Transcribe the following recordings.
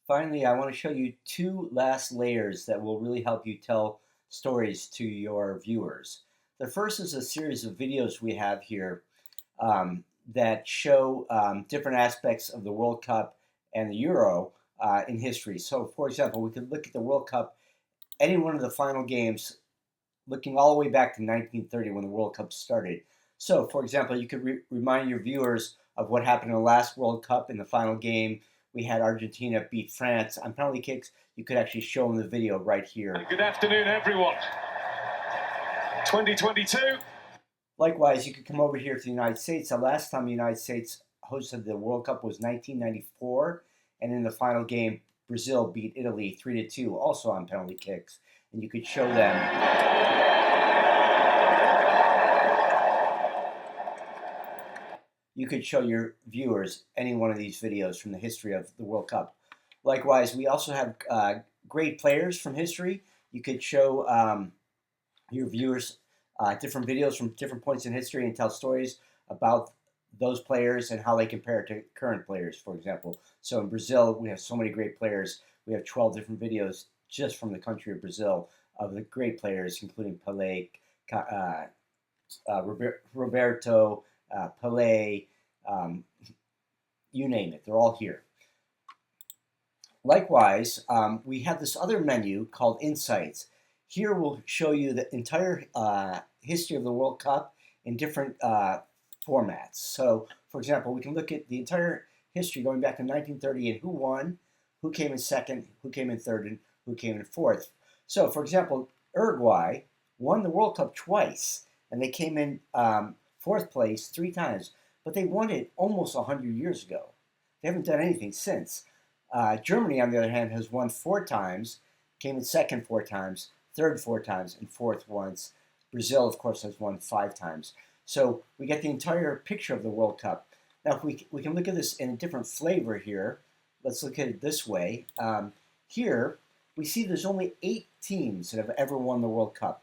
Finally, I want to show you two last layers that will really help you tell stories to your viewers. The first is a series of videos we have here that show different aspects of the World Cup and the Euro in history. So, for example, we could look at the World Cup, any one of the final games, looking all the way back to 1930 when the World Cup started. So, for example, you could remind your viewers of what happened in the last World Cup in the final game. We had Argentina beat France on penalty kicks. You could actually show them the video right here. Good afternoon, everyone. 2022. Likewise, you could come over here to the United States. The last time the United States hosted the World Cup was 1994, and in the final game, Brazil beat Italy 3-2, also on penalty kicks. And you could show them. You could show your viewers any one of these videos from the history of the World Cup. Likewise, we also have great players from history. You could show your viewers different videos from different points in history and tell stories about those players and how they compare to current players, for example. So in Brazil, we have so many great players. We have 12 different videos just from the country of Brazil of the great players, including Pelé, Roberto, Pelé, you name it. They're all here. Likewise, we have this other menu called Insights. Here we'll show you the entire history of the World Cup in different formats. So, for example, we can look at the entire history going back to 1930 and who won, who came in second, who came in third, and who came in fourth. So, for example, Uruguay won the World Cup twice, and they came in fourth place 3 times, but they won it almost 100 years ago. They haven't done anything since. Germany, on the other hand, has won 4 times, came in second 4 times, third 4 times, and fourth once. Brazil, of course, has won 5 times. So we get the entire picture of the World Cup. Now, if we can look at this in a different flavor here. Let's look at it this way. Here, we see there's only 8 teams that have ever won the World Cup.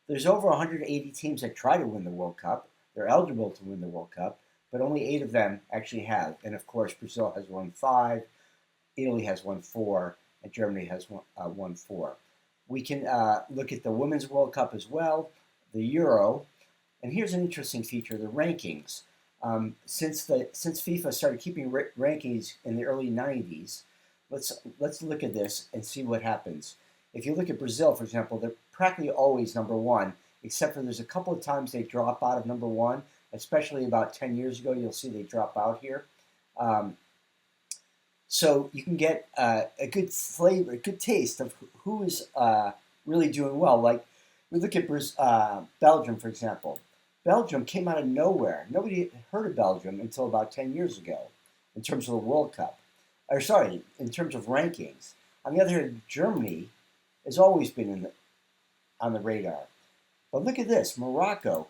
There's over 180 teams that try to win the World Cup. They're eligible to win the World Cup, but only 8 of them actually have. And of course, Brazil has won 5, Italy has won 4, and Germany has won 4. We can look at the Women's World Cup as well, the Euro, and here's an interesting feature: the rankings. Since FIFA started keeping rankings in the early 90s, let's look at this and see what happens. If you look at Brazil, for example, they're practically always number 1, except for there's a couple of times they drop out of number 1, especially about 10 years ago. You'll see they drop out here. So you can get a good flavor, a good taste of who is really doing well. Like we look at Belgium, for example. Belgium came out of nowhere. Nobody heard of Belgium until about 10 years ago in terms of the World Cup. Or sorry, in terms of rankings. On the other hand, Germany has always been on the radar. But look at this, Morocco.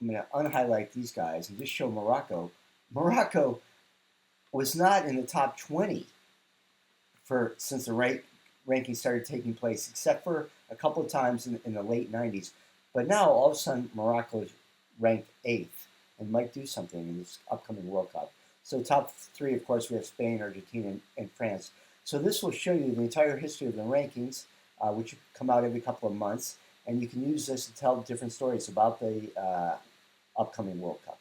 I'm going to unhighlight these guys and just show Morocco. Morocco was not in the top 20 since the ranking started taking place, except for a couple of times in the late 90s. But now, all of a sudden, Morocco is ranked 8th and might do something in this upcoming World Cup. So top 3, of course, we have Spain, Argentina, and France. So this will show you the entire history of the rankings, which come out every couple of months. And you can use this to tell different stories about the upcoming World Cup.